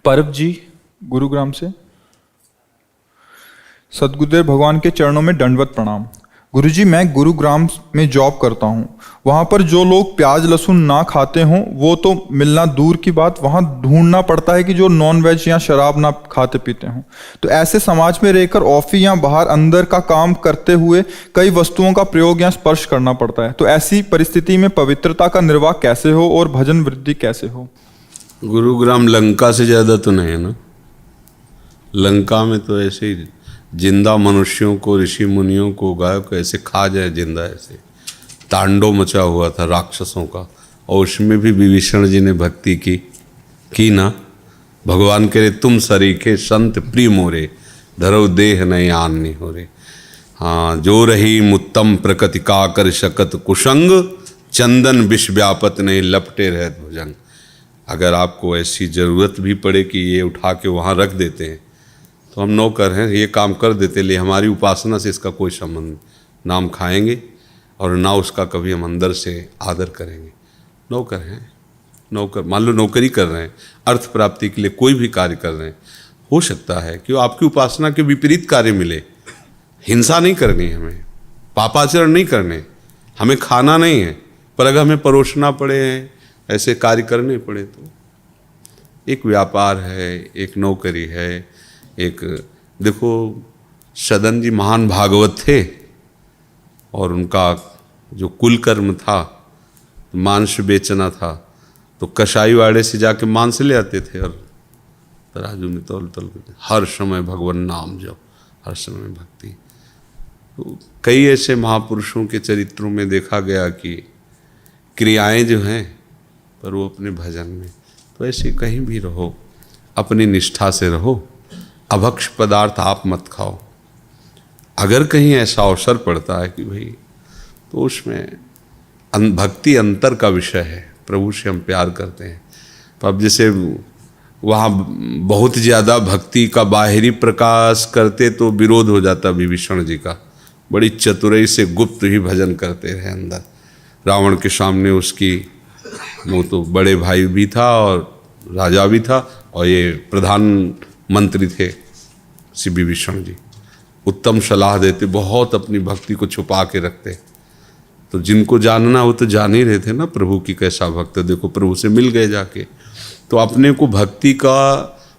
परव जी गुरुग्राम से। सद्गुरुदेव भगवान के चरणों में दंडवत प्रणाम। गुरुजी, मैं गुरुग्राम में जॉब करता हूँ। वहाँ पर जो लोग प्याज लहसुन ना खाते हों वो तो मिलना दूर की बात, वहाँ ढूंढना पड़ता है कि जो नॉन वेज या शराब ना खाते पीते हों। तो ऐसे समाज में रहकर ऑफिस या बाहर अंदर का काम करते हुए कई वस्तुओं का प्रयोग या स्पर्श करना पड़ता है। तो ऐसी परिस्थिति में पवित्रता का निर्वाह कैसे हो और भजन वृद्धि कैसे हो? गुरुग्राम लंका से ज़्यादा तो नहीं है ना। लंका में तो ऐसे ही जिंदा मनुष्यों को, ऋषि मुनियों को, गायों को ऐसे खा जाए जिंदा, ऐसे तांडव मचा हुआ था राक्षसों का। और उसमें भी विभीषण जी ने भक्ति की ना। भगवान कह रहे तुम सरीखे संत प्रिय मोरे, धरो देह नहीं आननी हो रे। हाँ, जो रही मुत्तम प्रकृति का कर शकत कुशंग, चंदन विष व्यापत नहीं लपटे रहत भुजंग। अगर आपको ऐसी ज़रूरत भी पड़े कि ये उठा के वहाँ रख देते हैं तो हम नौकर हैं, ये काम कर देते, ले हमारी उपासना से इसका कोई संबंध नहीं। ना हम खाएंगे और ना उसका कभी हम अंदर से आदर करेंगे। नौकर हैं, नौकर मान लो नौकरी कर रहे हैं, अर्थ प्राप्ति के लिए कोई भी कार्य कर रहे हैं। हो सकता है कि आपकी उपासना के विपरीत कार्य मिले। हिंसा नहीं करनी हमें, पापाचरण नहीं करने, हमें खाना नहीं है, पर अगर हमें परोसना पड़े हैं, ऐसे कार्य करने पड़े तो एक व्यापार है, एक नौकरी है। एक देखो, सदन जी महान भागवत थे और उनका जो कुल कर्म था मांस बेचना था, तो कसाई वाड़े से जाके मांस ले आते थे और तराजू में तौल तौल के हर समय भगवान नाम जप, हर समय भक्ति। तो कई ऐसे महापुरुषों के चरित्रों में देखा गया कि क्रियाएं जो हैं पर वो अपने भजन में। तो ऐसे कहीं भी रहो, अपनी निष्ठा से रहो। अभक्ष पदार्थ आप मत खाओ। अगर कहीं ऐसा अवसर पड़ता है कि भाई, तो उसमें भक्ति अंतर का विषय है, प्रभु से हम प्यार करते हैं। तो अब जैसे वहाँ बहुत ज़्यादा भक्ति का बाहरी प्रकाश करते तो विरोध हो जाता विभीषण जी का। बड़ी चतुराई से गुप्त ही भजन करते रहे अंदर। रावण के सामने उसकी, वो तो बड़े भाई भी था और राजा भी था, और ये प्रधानमंत्री थे श्री विभीषण जी। उत्तम सलाह देते, बहुत अपनी भक्ति को छुपा के रखते। तो जिनको जानना वो तो जान ही रहे थे ना प्रभु की कैसा भक्त। देखो प्रभु से मिल गए जाके। तो अपने को भक्ति का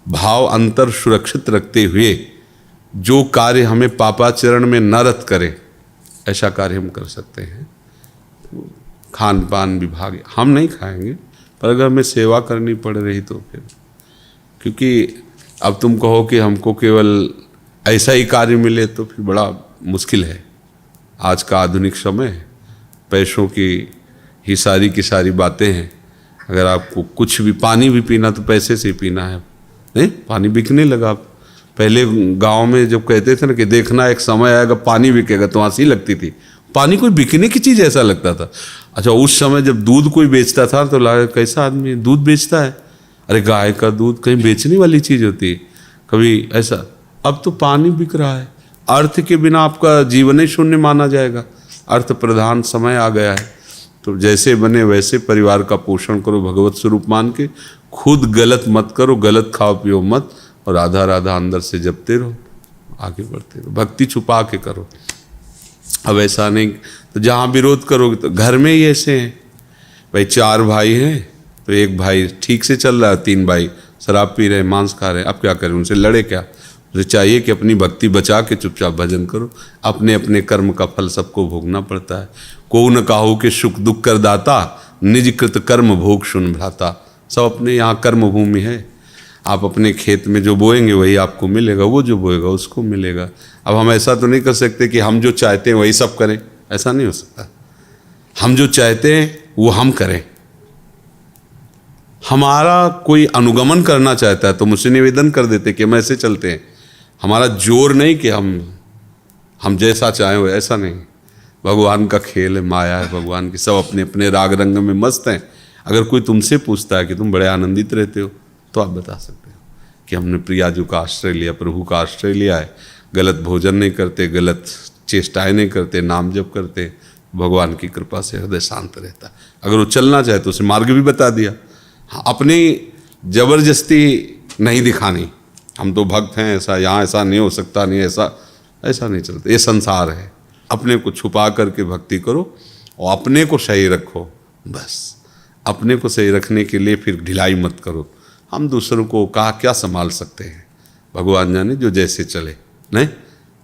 भाव अंतर सुरक्षित रखते हुए जो कार्य हमें पापाचरण में न रत करे, ऐसा कार्य हम कर सकते हैं। खान पान विभाग हम नहीं खाएंगे, पर अगर हमें सेवा करनी पड़ रही तो फिर, क्योंकि अब तुम कहो कि हमको केवल ऐसा ही कार्य मिले तो फिर बड़ा मुश्किल है। आज का आधुनिक समय है, पैसों की ही सारी की सारी बातें हैं। अगर आपको कुछ भी पानी भी पीना तो पैसे से ही पीना है, नहीं पानी बिकने लगा। पहले गांव में जब कहते थे ना कि देखना एक समय आएगा पानी बिकेगा, तो हंसी लगती थी। पानी कोई बिकने की चीज़ ऐसा लगता था। अच्छा, उस समय जब दूध कोई बेचता था तो लगा कैसा आदमी दूध बेचता है, अरे गाय का दूध कहीं बेचने वाली चीज़ होती है कभी ऐसा। अब तो पानी बिक रहा है। अर्थ के बिना आपका जीवन ही शून्य माना जाएगा। अर्थ प्रधान समय आ गया है। तो जैसे बने वैसे परिवार का पोषण करो भगवत स्वरूप मान के। खुद गलत मत करो, गलत खाओ पियो मत, और आधा राधा अंदर से जपते रहो, आगे बढ़ते रहो। भक्ति छुपा के करो। अब ऐसा नहीं तो जहाँ विरोध करोगे तो घर में ही ऐसे हैं भाई। 4 भाई हैं तो एक भाई ठीक से चल रहा है, 3 भाई शराब पी रहे, मांस खा रहे हैं। अब क्या करें, उनसे लड़े क्या? उसे चाहिए कि अपनी भक्ति बचा के चुपचाप भजन करो। अपने अपने कर्म का फल सबको भोगना पड़ता है। को न काहू के सुख दुख कर दाता, निज कृत कर्म भोग सुन भ्राता। सब अपने यहाँ कर्म भूमि है। आप अपने खेत में जो बोएंगे वही आपको मिलेगा, वो जो बोएगा उसको मिलेगा। अब हम ऐसा तो नहीं कर सकते कि हम जो चाहते हैं वही सब करें, ऐसा नहीं हो सकता। हम जो चाहते हैं वो हम करें। हमारा कोई अनुगमन करना चाहता है तो मुझसे निवेदन कर देते कि हम ऐसे चलते हैं। हमारा जोर नहीं कि हम जैसा चाहें वो, ऐसा नहीं। भगवान का खेल है, माया है भगवान की। सब अपने अपने राग रंग में मस्त हैं। अगर कोई तुमसे पूछता है कि तुम बड़े आनंदित रहते हो, तो आप बता सकते हो कि हमने प्रियाजू का आश्रय लिया, प्रभु का आश्रय लिया है। गलत भोजन नहीं करते, गलत चेष्टाएं नहीं करते, नाम जप करते। भगवान की कृपा से हृदय शांत रहता है। अगर वो चलना चाहे तो उसे मार्ग भी बता दिया। हाँ, अपनी जबरदस्ती नहीं दिखानी, हम तो भक्त हैं, ऐसा यहाँ ऐसा नहीं हो सकता, नहीं ऐसा नहीं चलता। ये संसार है, अपने को छुपा करके भक्ति करो और अपने को सही रखो। बस अपने को सही रखने के लिए फिर ढिलाई मत करो। हम दूसरों को क्या संभाल सकते हैं, भगवान जाने जो जैसे चले। नहीं,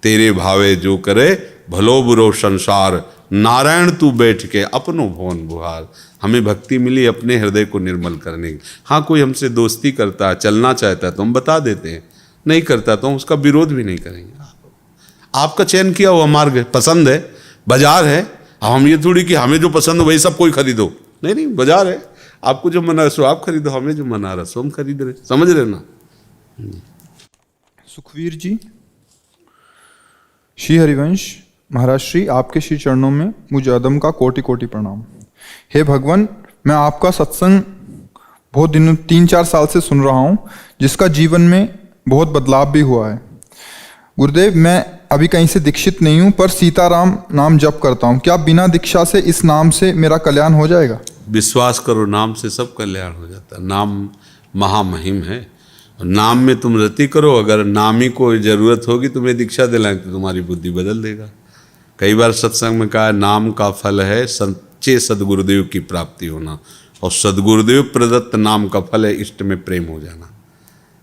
तेरे भावे जो करे भलो बुरो संसार, नारायण तू बैठ के अपनो भवन बुहार। हमें भक्ति मिली अपने हृदय को निर्मल करने की। हाँ, कोई हमसे दोस्ती करता है, चलना चाहता है तो हम बता देते हैं, नहीं करता तो हम उसका विरोध भी नहीं करेंगे। आपका चयन किया हुआ मार्ग है, पसंद है, बाजार है। अब हम ये थोड़ी कि हमें जो पसंद हो वही सब कोई खरीदो, नहीं, बाजार है, आपको जो मना है सो आप खरीदो, हमें जो मना रहा सो हम खरीद रहे। समझ रहे ना। सुखवीर जी, श्री हरिवंश महाराज श्री, आपके श्री चरणों में मुझे अदम का कोटि कोटि प्रणाम। हे भगवान, मैं आपका सत्संग बहुत दिनों 3-4 साल से सुन रहा हूँ, जिसका जीवन में बहुत बदलाव भी हुआ है। गुरुदेव, मैं अभी कहीं से दीक्षित नहीं हूँ, पर सीताराम नाम जप करता हूँ। क्या बिना दीक्षा से इस नाम से मेरा कल्याण हो जाएगा? विश्वास करो, नाम से सब कल्याण हो जाता है। नाम महामहिम है। नाम में तुम रति करो, अगर नाम ही को जरूरत होगी तुम्हें दीक्षा दिलाएं तो तुम्हारी बुद्धि बदल देगा। कई बार सत्संग में कहा, नाम का फल है सच्चे सदगुरुदेव की प्राप्ति होना, और सदगुरुदेव प्रदत्त नाम का फल है इष्ट में प्रेम हो जाना।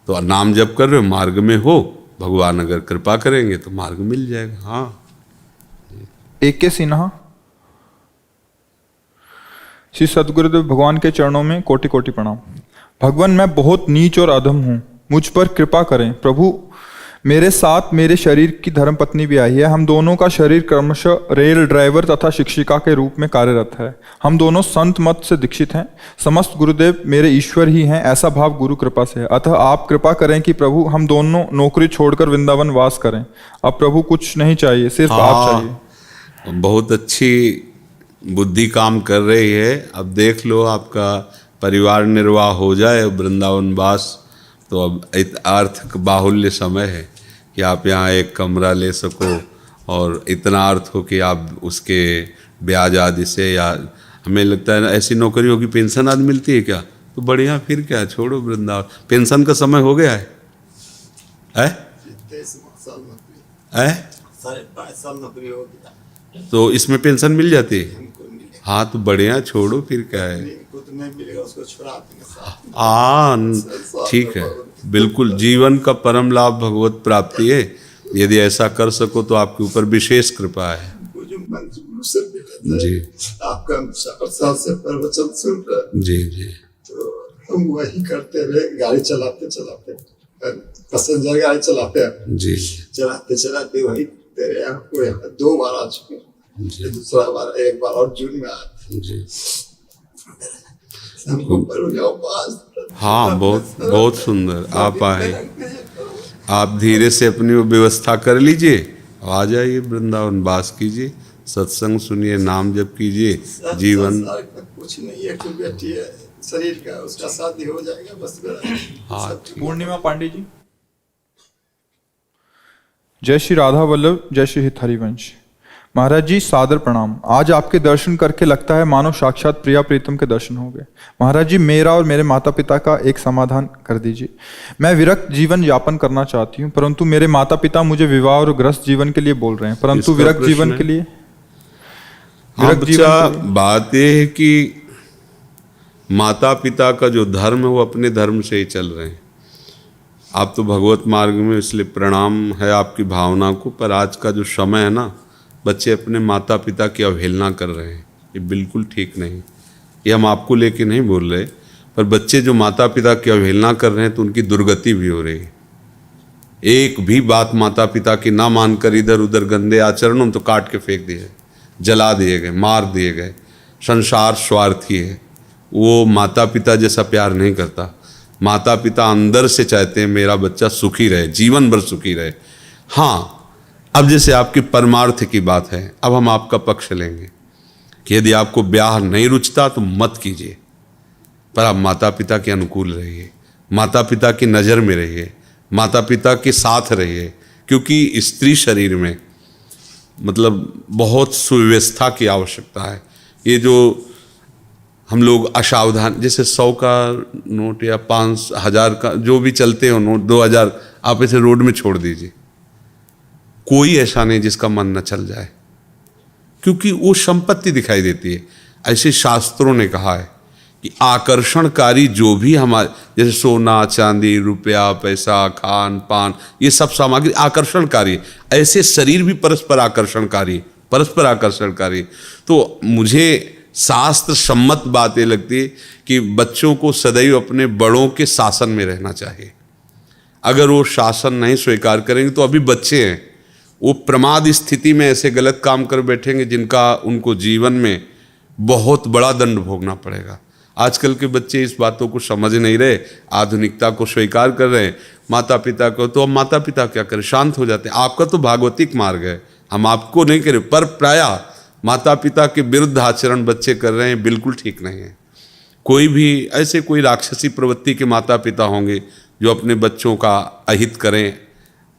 तो नाम जप कर रहे हो, मार्ग में हो, भगवान अगर कृपा करेंगे तो मार्ग मिल जाएगा। हाँ। एक के सिन्हा, श्री सदगुरुदेव भगवान के चरणों में कोटि कोटि प्रणाम। भगवान, मैं बहुत नीच और अधम हूँ, मुझ पर कृपा करें। प्रभु, मेरे साथ मेरे शरीर की धर्मपत्नी भी आई है। हम दोनों का शरीर क्रमशः रेल ड्राइवर तथा शिक्षिका के रूप में कार्यरत है। हम दोनों संत मत से दीक्षित हैं। समस्त गुरुदेव मेरे ईश्वर ही हैं, ऐसा भाव गुरु कृपा से है। अतः आप कृपा करें कि प्रभु हम दोनों नौकरी छोड़कर वृंदावन वास करें। अब प्रभु कुछ नहीं चाहिए, सिर्फ आप चाहिए। बहुत अच्छी बुद्धि काम कर रही है। अब देख लो, आपका परिवार निर्वाह हो जाए, वृंदावन वास, तो अब आर्थिक बाहुल्य समय है कि आप यहाँ एक कमरा ले सको, और इतना अर्थ हो कि आप उसके ब्याज आदि से, या हमें लगता है ऐसी नौकरी होगी पेंशन आदि मिलती है क्या, तो बढ़िया, फिर क्या, छोड़ो वृंदावन। पेंशन का समय हो गया है? 5.5 साल नौकरी हो गया, तो इसमें पेंशन मिल जाती है? हाँ, तो बढ़िया, छोड़ो, फिर क्या है। नहीं मिलेगा उसको छोड़ा देंगे। ठीक है, बिल्कुल। जीवन का परम लाभ भगवत प्राप्ति है। यदि ऐसा कर सको तो आपके ऊपर विशेष कृपा है। जी, आपका साल से प्रवचन सुनकर जी जी, तो हम वही करते रहे। गाड़ी चलाते चलाते, पैसेंजर गाड़ी चलाते हैं जी, चलाते चलाते वही तेरे आपको यहाँ 2 बार आ चुके, दूसरा बार 1 बार और जून में आए जी। हाँ, बहुत सुंदर। आप आए, आप धीरे से अपनी वो व्यवस्था कर लीजिए, आ जाइए, वृंदावन वास कीजिए, सत्संग सुनिए, नाम जप कीजिए। जीवन कुछ नहीं है, बेटी है शरीर का, उसका शादी हो जाएगा बस। हाँ, पूर्णिमा पांडे जी, जय श्री राधा वल्लभ, जय श्री हित हरिवंश। महाराज जी, सादर प्रणाम। आज आपके दर्शन करके लगता है मानो साक्षात प्रिया प्रीतम के दर्शन हो गए। महाराज जी, मेरा और मेरे माता पिता का एक समाधान कर दीजिए। मैं विरक्त जीवन यापन करना चाहती हूँ, परंतु मेरे माता पिता मुझे विवाह और गृहस्थ जीवन के लिए बोल रहे हैं, परंतु विरक्त जीवन के लिए बात यह है कि माता पिता का जो धर्म है वो अपने धर्म से ही चल रहे हैं। आप तो भगवत मार्ग में, इसलिए प्रणाम है आपकी भावना को। पर आज का जो समय है ना, बच्चे अपने माता पिता की अवहेलना कर रहे हैं, ये बिल्कुल ठीक नहीं। ये हम आपको लेके नहीं बोल रहे, पर बच्चे जो माता पिता की अवहेलना कर रहे हैं तो उनकी दुर्गति भी हो रही है। एक भी बात माता पिता की ना मानकर इधर उधर गंदे आचरणों तो काट के फेंक दिए, जला दिए गए, मार दिए गए। संसार स्वार्थी है, वो माता पिता जैसा प्यार नहीं करता। माता पिता अंदर से चाहते हैं मेरा बच्चा सुखी रहे, जीवन भर सुखी रहे। हाँ, अब जैसे आपकी परमार्थ की बात है, अब हम आपका पक्ष लेंगे कि यदि आपको ब्याह नहीं रुचता तो मत कीजिए, पर आप माता पिता के अनुकूल रहिए, माता पिता की नज़र में रहिए, माता पिता के साथ रहिए। क्योंकि स्त्री शरीर में मतलब बहुत सुव्यवस्था की आवश्यकता है। ये जो हम लोग असावधान, जैसे 100 का नोट या 5,000 का जो भी चलते हो नोट, 2,000 आप इसे रोड में छोड़ दीजिए, कोई ऐसा नहीं जिसका मन न चल जाए, क्योंकि वो संपत्ति दिखाई देती है। ऐसे शास्त्रों ने कहा है कि आकर्षणकारी जो भी हमारे, जैसे सोना चांदी रुपया पैसा खान पान, ये सब सामग्री आकर्षणकारी है, ऐसे शरीर भी परस्पर आकर्षणकारी। तो मुझे शास्त्र सम्मत बात ये लगती है कि बच्चों को सदैव अपने बड़ों के शासन में रहना चाहिए। अगर वो शासन नहीं स्वीकार करेंगे तो अभी बच्चे हैं, वो प्रमाद स्थिति में ऐसे गलत काम कर बैठेंगे जिनका उनको जीवन में बहुत बड़ा दंड भोगना पड़ेगा। आजकल के बच्चे इस बातों को समझ नहीं रहे, आधुनिकता को स्वीकार कर रहे हैं, माता पिता को, तो अब माता पिता क्या करें, शांत हो जाते हैं। आपका तो भागवतिक मार्ग है, हम आपको नहीं करें, पर प्रायः माता पिता के विरुद्ध आचरण बच्चे कर रहे हैं, बिल्कुल ठीक नहीं है। कोई भी ऐसे कोई राक्षसी प्रवृत्ति के माता पिता होंगे जो अपने बच्चों का अहित करें,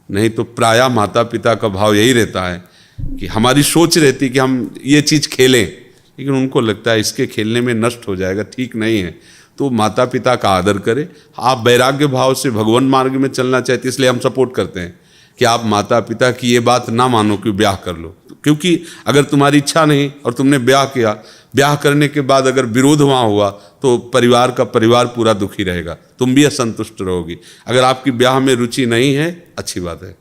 नहीं तो प्रायः माता पिता का भाव यही रहता है कि हमारी सोच रहती कि हम ये चीज़ खेलें, लेकिन उनको लगता है इसके खेलने में नष्ट हो जाएगा, ठीक नहीं है। तो माता पिता का आदर करें। आप वैराग्य भाव से भगवान मार्ग में चलना चाहते, इसलिए हम सपोर्ट करते हैं कि आप माता पिता की ये बात ना मानो कि ब्याह कर लो, क्योंकि अगर तुम्हारी इच्छा नहीं और तुमने ब्याह किया, ब्याह करने के बाद अगर विरोध वहाँ हुआ तो परिवार पूरा दुखी रहेगा, तुम भी असंतुष्ट रहोगी। अगर आपकी ब्याह में रुचि नहीं है, अच्छी बात है,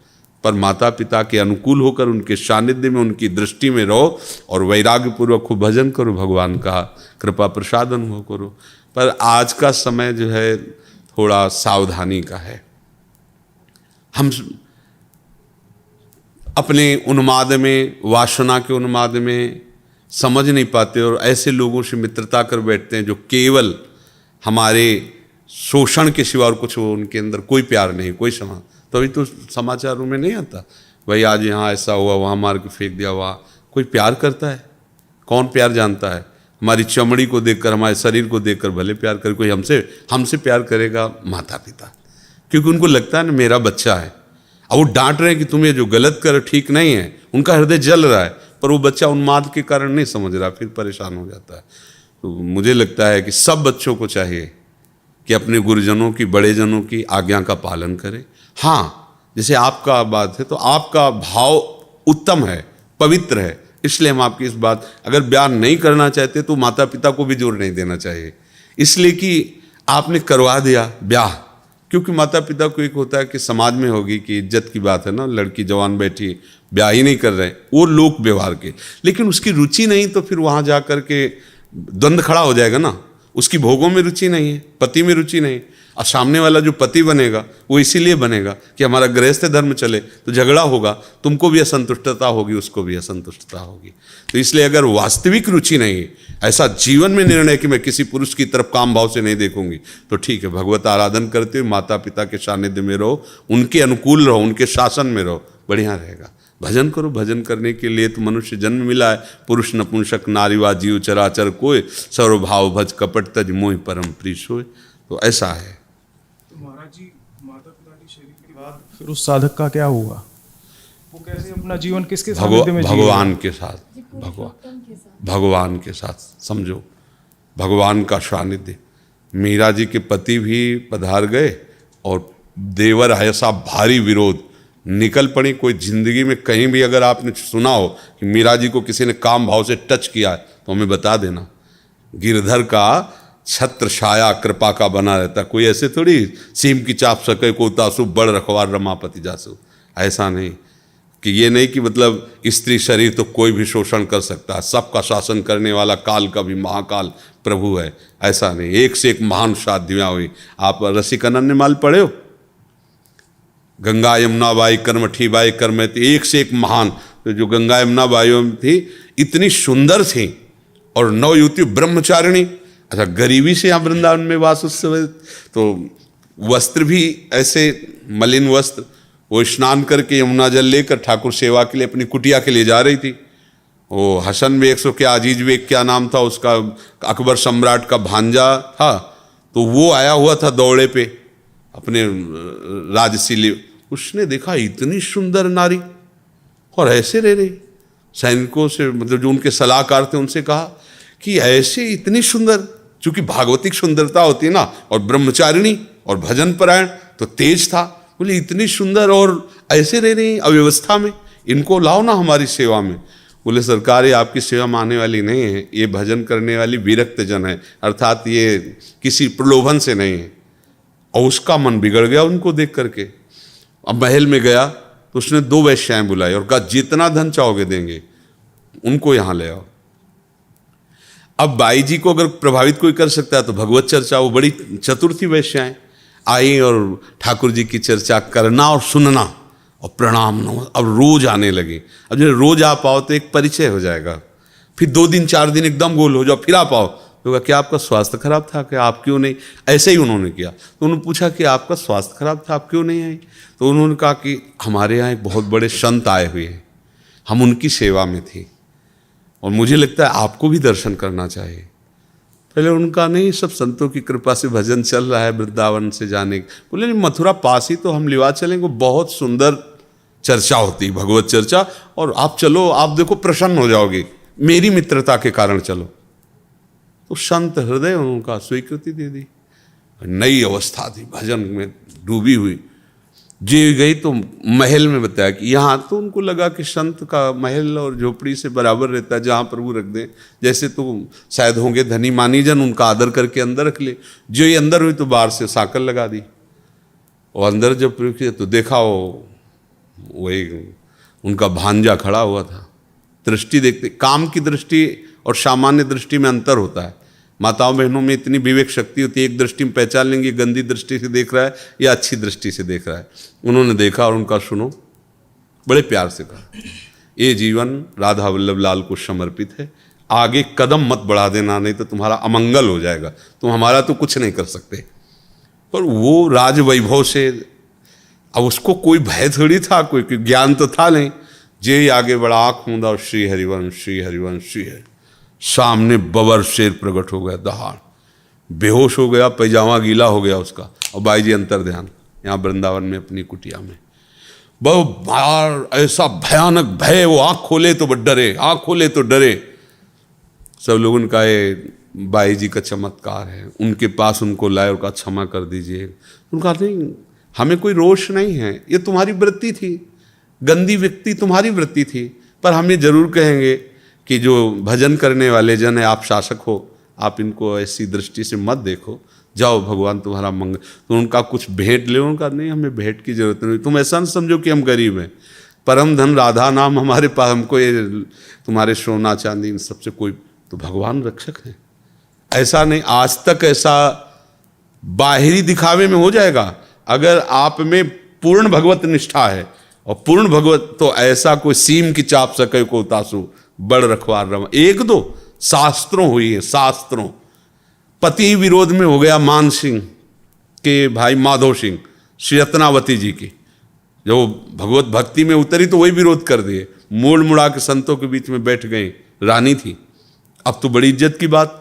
पर माता पिता के अनुकूल होकर उनके सानिध्य में, उनकी दृष्टि में रहो और वैराग्य पूर्वक खूब भजन करो, भगवान का कृपा प्रसाद अनुभव करो। पर आज का समय जो है थोड़ा सावधानी का है। हम अपने उन्माद में, वासना के उन्माद में समझ नहीं पाते और ऐसे लोगों से मित्रता कर बैठते हैं जो केवल हमारे शोषण के सिवा और कुछ, उनके अंदर कोई प्यार नहीं, कोई समाज। तभी तो समाचारों में नहीं आता भाई आज यहाँ ऐसा हुआ, वहाँ मार के फेंक दिया, वहाँ कोई प्यार करता है? कौन प्यार जानता है? हमारी चमड़ी को देखकर, हमारे शरीर को देखकर भले प्यार करे, कोई हमसे प्यार करेगा? माता पिता, क्योंकि उनको लगता है ना मेरा बच्चा है। अब वो डांट रहे हैं कि तुम ये जो गलत कर ठीक नहीं है, उनका हृदय जल रहा है, पर वो बच्चा उन्माद के कारण नहीं समझ रहा, फिर परेशान हो जाता है। तो मुझे लगता है कि सब बच्चों को चाहिए कि अपने गुरुजनों की, बड़े जनों की आज्ञा का पालन करें। हाँ, जैसे आपका बात है तो आपका भाव उत्तम है, पवित्र है, इसलिए हम आपकी इस बात, अगर ब्याह नहीं करना चाहते तो माता पिता को भी जोर नहीं देना चाहिए, इसलिए कि आपने करवा दिया ब्याह। क्योंकि माता पिता को एक होता है कि समाज में होगी कि इज्जत की बात है ना, लड़की जवान बैठी ब्याह ही नहीं कर रहे, वो लोक व्यवहार के, लेकिन उसकी रुचि नहीं तो फिर वहाँ जा कर के द्वंद्व खड़ा हो जाएगा ना। उसकी भोगों में रुचि नहीं है, पति में रुचि नहीं, और सामने वाला जो पति बनेगा वो इसीलिए बनेगा कि हमारा गृहस्थ धर्म चले, तो झगड़ा होगा, तुमको भी असंतुष्टता होगी, उसको भी असंतुष्टता होगी। तो इसलिए अगर वास्तविक रुचि नहीं है, ऐसा जीवन में निर्णय कि मैं किसी पुरुष की तरफ काम भाव से नहीं देखूंगी, तो ठीक है, भगवत आराधन करते हुए माता पिता के सानिध्य में रहो, उनके अनुकूल रहो, उनके शासन में रहो, बढ़िया रहेगा। भजन करो, भजन करने के लिए तो मनुष्य जन्म मिला है। पुरुष नपुंसक नारीवा जीव चराचर कोय, सर्वभाव भज कपट तज मोहि परम प्रिय सोय। तो ऐसा है। तो महाराज जी, माता पिता की शरीर के बाद फिर उस साधक का क्या होगा? वो कैसे अपना जीवन किसके सानिध्य में भगवान के साथ, भगवान के साथ समझो, भगवान का सानिध्य। मीरा जी के पति भी पधार गए और देवर ऐसा भारी विरोध, निकल पड़ी। कोई जिंदगी में कहीं भी अगर आपने सुना हो कि मीरा जी को किसी ने काम भाव से टच किया है तो हमें बता देना। गिरधर का छत्र छाया कृपा का बना रहता, कोई ऐसे थोड़ी सीम की चाप सके को तासु बड़ रखवार रमापति जासु। ऐसा नहीं कि ये नहीं कि मतलब स्त्री शरीर तो कोई भी शोषण कर सकता है, सबका शासन करने वाला काल का भी महाकाल प्रभु है, ऐसा नहीं। एक से एक महान साध्वियाँ हुई। आप रसिक अनन्य माल पढ़े हो? गंगा यमुना बाई कर्मठी बाई कर्म, एक से एक महान। तो जो गंगा यमुना बाइयों में थी, इतनी सुंदर थी और नवयुवती ब्रह्मचारिणी। अच्छा, गरीबी से यहाँ वृंदावन में वास उस समय, तो वस्त्र भी ऐसे मलिन वस्त्र, वो स्नान करके यमुना जल लेकर ठाकुर सेवा के लिए अपनी कुटिया के लिए जा रही थी। वो हसन बेग सो क्या, अजीज बेग क्या नाम था उसका, अकबर सम्राट का भांजा था, तो वो आया हुआ था दौड़े पे अपने राजसीले। उसने देखा इतनी सुंदर नारी और ऐसे रह रही। सैनिकों से, मतलब जो उनके सलाहकार थे, उनसे कहा कि ऐसे इतनी सुंदर चूंकि भागवतिक सुंदरता होती है ना, और ब्रह्मचारिणी और भजन परायण, तो तेज था। बोले इतनी सुंदर और ऐसे रह रही अव्यवस्था में, इनको लाओ ना हमारी सेवा में। बोले सरकार ये आपकी सेवा में आने वाली नहीं है, ये भजन करने वाली विरक्त जन है, अर्थात ये किसी प्रलोभन से नहीं है। और उसका मन बिगड़ गया उनको देख करके। अब महल में गया तो उसने 2 वेश्याएं बुलाई और कहा जितना धन चाहोगे देंगे, उनको यहाँ ले आओ। अब बाई जी को अगर प्रभावित कोई कर सकता है तो भगवत चर्चा, वो बड़ी चतुर थी वेश्याएं, आई और ठाकुर जी की चर्चा करना और सुनना और प्रणाम न, अब रोज आने लगी। अब जब रोज आ पाओ तो एक परिचय हो जाएगा, फिर 2 दिन 4 दिन एकदम गोल हो जाओ, फिर आ पाओ तो क्या आपका स्वास्थ्य खराब था, क्या आप क्यों नहीं? ऐसे ही उन्होंने किया। तो उन्होंने पूछा कि आपका स्वास्थ्य खराब था, आप क्यों नहीं आई? तो उन्होंने कहा कि हमारे यहाँ एक बहुत बड़े संत आए हुए हैं, हम उनकी सेवा में थी और मुझे लगता है आपको भी दर्शन करना चाहिए। पहले उनका नहीं, सब संतों की कृपा से भजन चल रहा है वृंदावन से जाने। बोले नहीं, मथुरा पास ही तो हम लिवा चलेंगे, बहुत सुंदर चर्चा होती है भगवत चर्चा, और आप चलो, आप देखो प्रसन्न हो जाओगे, मेरी मित्रता के कारण चलो। तो संत हृदय उनका स्वीकृति दे दी। नई अवस्था थी, भजन में डूबी हुई। जी गई तो महल में बताया कि यहाँ, तो उनको लगा कि संत का महल और झोपड़ी से बराबर रहता है, जहाँ प्रभु रख दें, जैसे तो शायद होंगे धनी मानी जन, उनका आदर करके अंदर रख ले। जो ये अंदर हुई तो बाहर से साकल लगा दी, और अंदर जब प्रयोग किया तो देखा वही उनका भांजा खड़ा हुआ था। दृष्टि देखते, काम की दृष्टि और सामान्य दृष्टि में अंतर होता है। माताओं बहनों में इतनी विवेक शक्ति होती है, एक दृष्टि में पहचान लेंगे गंदी दृष्टि से देख रहा है या अच्छी दृष्टि से देख रहा है। उन्होंने देखा और उनका सुनो, बड़े प्यार से कहा, ये जीवन राधा वल्लभ लाल को समर्पित है, आगे कदम मत बढ़ा देना, नहीं तो तुम्हारा अमंगल हो जाएगा, तुम हमारा तो कुछ नहीं कर सकते। पर वो राज वैभव से, अब उसको कोई भय थोड़ी था, कोई ज्ञान तो था नहीं। जे आगे बढ़ा, आँख मूंदा और श्री हरिवंश श्री हरिवंश श्री हरि, सामने बबर शेर प्रकट हो गया, दहाड़ बेहोश हो गया, पैजामा गीला हो गया उसका। और बाई जी अंतर ध्यान यहाँ वृंदावन में अपनी कुटिया में, बहुत बार ऐसा भयानक भय, वो आँख खोले तो डरे, आँख खोले तो डरे। सब लोग उनका ये बाई जी का चमत्कार है, उनके पास उनको लाए और कहा क्षमा कर दीजिए। उनका नहीं, हमें कोई रोष नहीं है, ये तुम्हारी वृत्ति थी, गंदी व्यक्ति तुम्हारी वृत्ति थी, पर हम ये जरूर कहेंगे कि जो भजन करने वाले जन है, आप शासक हो, आप इनको ऐसी दृष्टि से मत देखो, जाओ भगवान तुम्हारा मंगल। तो उनका कुछ भेंट ले, उनका नहीं, हमें भेंट की जरूरत नहीं, तुम ऐसा न समझो कि हम गरीब हैं, परम धन राधा नाम हमारे पास, हमको ये तुम्हारे सोना चांदी इन सबसे कोई, तो भगवान रक्षक हैं। ऐसा नहीं, आज तक ऐसा बाहरी दिखावे में हो जाएगा, अगर आप में पूर्ण भगवत निष्ठा है और पूर्ण भगवत, तो ऐसा कोई सीम की चाप सके को तासु बड़ रखवार रमा। 1-2 शास्त्रों हुई है, शास्त्रों। पति विरोध में हो गया मान सिंह के भाई माधव सिंह, श्री रत्नावती जी की, जो भगवत भक्ति में उतरी तो वही विरोध कर दिए, मोड़ मुड़ा के संतों के बीच में बैठ गई, रानी थी। अब तो बड़ी इज्जत की बात,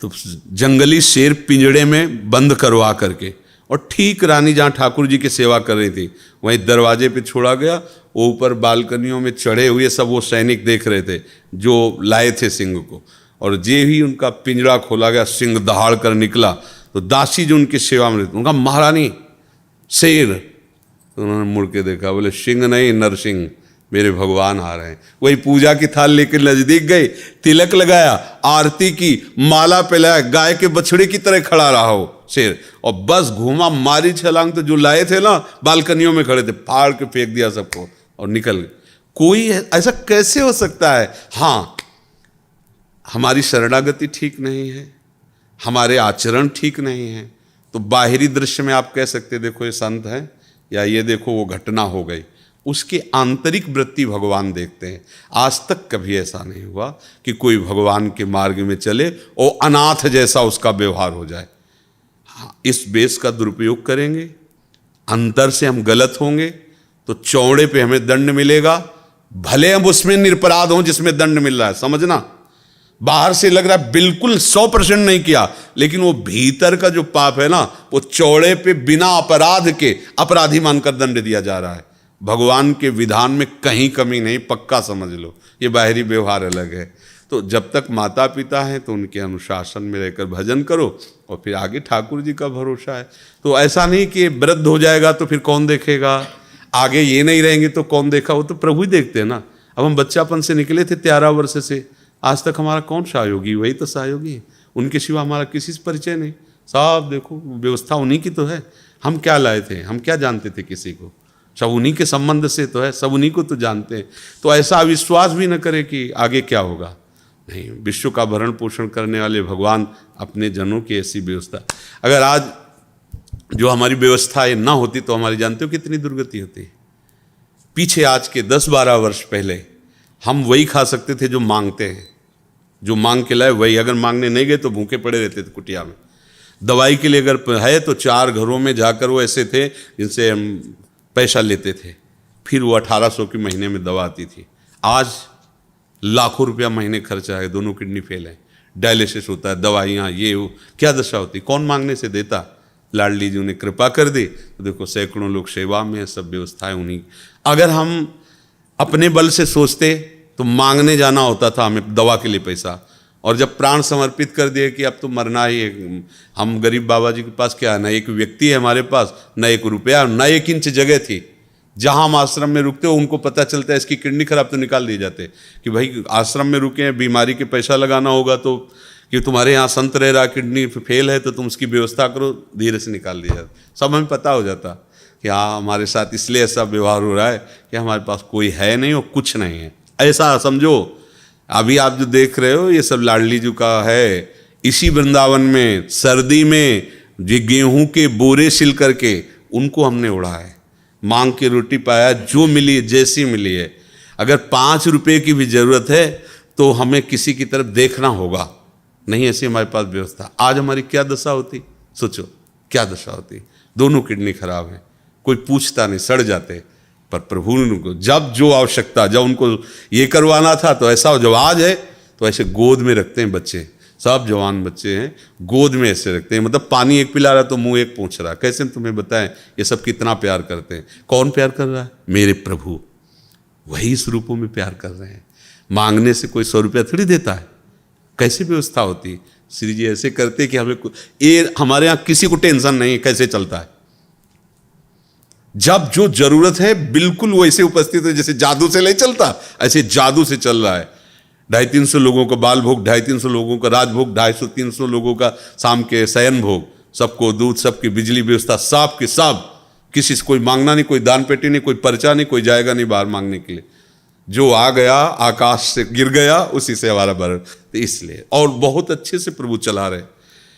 तो जंगली शेर पिंजड़े में बंद करवा करके, और ठीक रानी जहाँ ठाकुर जी की सेवा कर रही थी वहीं दरवाजे पे छोड़ा गया। वो ऊपर बालकनियों में चढ़े हुए सब वो सैनिक देख रहे थे जो लाए थे सिंह को, और जे ही उनका पिंजरा खोला गया, सिंह दहाड़ कर निकला। तो दासी जो उनकी सेवा में रहती, उनका महारानी शेर, तो उन्होंने मुड़ के देखा, बोले सिंह नहीं नरसिंह, मेरे भगवान आ रहे हैं। वही पूजा की थाल लेकर नजदीक गए, तिलक लगाया, आरती की, माला पहनाया, गाय के बछड़े की तरह खड़ा रहा हो शेर, और बस घूमा, मारी छलांग, तो जो लाए थे ना बालकनियों में खड़े थे, फाड़ के फेंक दिया सबको और निकल गए। कोई ऐसा कैसे हो सकता है? हाँ, हमारी शरणागति ठीक नहीं है, हमारे आचरण ठीक नहीं है, तो बाहरी दृश्य में आप कह सकते देखो ये संत है, या ये देखो वो घटना हो गई, उसकी आंतरिक वृत्ति भगवान देखते हैं। आज तक कभी ऐसा नहीं हुआ कि कोई भगवान के मार्ग में चले और अनाथ जैसा उसका व्यवहार हो जाए। हाँ, इस बेस का दुरुपयोग करेंगे, अंतर से हम गलत होंगे तो चौड़े पे हमें दंड मिलेगा, भले हम उसमें निरपराध हों जिसमें दंड मिल रहा है, समझना। बाहर से लग रहा है बिल्कुल 100% नहीं किया, लेकिन वो भीतर का जो पाप है ना, वो चौड़े पे बिना अपराध के अपराधी मानकर दंड दिया जा रहा है। भगवान के विधान में कहीं कमी नहीं, पक्का समझ लो, ये बाहरी व्यवहार अलग है। तो जब तक माता पिता हैं तो उनके अनुशासन में रहकर भजन करो और फिर आगे ठाकुर जी का भरोसा है। तो ऐसा नहीं कि वृद्ध हो जाएगा तो फिर कौन देखेगा, आगे ये नहीं रहेंगे तो कौन देखा, वो तो प्रभु ही देखते हैं ना। अब हम बच्चापन से निकले थे 13 वर्ष से, आज तक हमारा कौन सहयोगी, वही तो सहयोगी है, उनके सिवा हमारा किसी से परिचय नहीं। सब देखो व्यवस्था उन्हीं की तो है, हम क्या लाए थे, हम क्या जानते थे किसी को, सब उन्हीं के संबंध से तो है, सब उन्हीं को तो जानते हैं। तो ऐसा अविश्वास भी न करे कि आगे क्या होगा, नहीं, विश्व का भरण पोषण करने वाले भगवान अपने जनों की ऐसी व्यवस्था। अगर आज जो हमारी व्यवस्था ये ना होती तो हमारी जानते हो कितनी दुर्गति होती। पीछे आज के 10-12 वर्ष पहले हम वही खा सकते थे जो मांगते हैं, जो मांग के लाए वही, अगर मांगने नहीं गए तो भूखे पड़े रहते थे कुटिया में। दवाई के लिए अगर है तो 4 घरों में जाकर वो ऐसे थे जिनसे हम पैसा लेते थे, फिर वो 1800 की महीने में दवा आती थी। आज लाखों रुपया महीने खर्चा है, दोनों किडनी फेल है, डायलिसिस होता है, दवाइयाँ, ये वो, क्या दशा होती, कौन मांगने से देता। लाडली जी ने कृपा कर दी तो देखो सैकड़ों लोग सेवा में, सब व्यवस्थाएं उन्हीं। अगर हम अपने बल से सोचते तो मांगने जाना होता था हमें दवा के लिए पैसा, और जब प्राण समर्पित कर दिए कि अब तो मरना ही है, हम गरीब बाबा जी के पास क्या है, ना एक व्यक्ति है हमारे पास, ना 1 रुपया, ना 1 इंच जगह थी। जहाँ हम आश्रम में रुकते हो उनको पता चलता है इसकी किडनी खराब तो निकाल दिए जाते कि भाई आश्रम में रुके हैं, बीमारी के पैसा लगाना होगा तो कि तुम्हारे यहाँ संत रह रहा, किडनी फेल है तो तुम उसकी व्यवस्था करो, धीरे से निकाल दिया जाता। सब हमें पता हो जाता कि हाँ हमारे साथ इसलिए ऐसा व्यवहार हो रहा है कि हमारे पास कोई है नहीं और कुछ नहीं है, ऐसा समझो। अभी आप जो देख रहे हो ये सब लाडली जी का है। इसी वृंदावन में सर्दी में ये गेहूं के बोरे सिल करके उनको हमने उड़ा है, मांग के रोटी पाया, जो मिली जैसी मिली है। अगर 5 रुपए की भी जरूरत है तो हमें किसी की तरफ देखना होगा, नहीं ऐसी हमारे पास व्यवस्था। आज हमारी क्या दशा होती, सोचो क्या दशा होती। दोनों किडनी खराब है, कोई पूछता नहीं, सड़ जाते। पर प्रभु ने उनको जब जो आवश्यकता, जब उनको ये करवाना था तो ऐसा, जब आज है तो ऐसे गोद में रखते हैं बच्चे, सब जवान बच्चे हैं, गोद में ऐसे रखते हैं। मतलब पानी एक पिला रहा तो मुंह एक पूछ रहा। कैसे तुम्हें बताएं ये सब कितना प्यार करते हैं। कौन प्यार कर रहा है, मेरे प्रभु, वही इस रूपों में प्यार कर रहे हैं। मांगने से कोई 100 रुपया थोड़ी देता है। कैसी व्यवस्था होती, श्री जी ऐसे करते कि हमें ये, हमारे यहाँ किसी को टेंशन नहीं है कैसे चलता है। जब जो जरूरत है बिल्कुल वैसे उपस्थित है, जैसे जादू से नहीं चलता, ऐसे जादू से चल रहा है। 250-300 लोगों का बाल भोग, 250-300 लोगों का राजभोग, 250-300 लोगों का शाम के शयन भोग, सबको दूध, सबकी बिजली व्यवस्था, सब के सब, किसी से कोई मांगना नहीं, कोई दान पेटी नहीं, कोई पर्चा नहीं, कोई जाएगा नहीं बाहर मांगने के लिए। जो आ गया आकाश से गिर गया उसी से हमारा भरण। तो इसलिए और बहुत अच्छे से प्रभु चला रहे।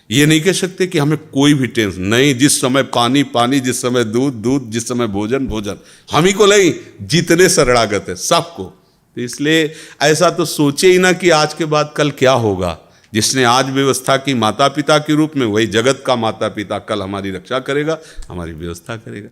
ये नहीं कह सकते कि हमें कोई भी टेंशन नहीं, जिस समय पानी पानी, जिस समय दूध दूध, जिस समय भोजन भोजन, हम ही को नहीं, जितने शरणागत है सबको। तो इसलिए ऐसा तो सोचे ही ना कि आज के बाद कल क्या होगा। जिसने आज व्यवस्था की माता पिता के रूप में, वही जगत का माता पिता कल हमारी रक्षा करेगा, हमारी व्यवस्था करेगा।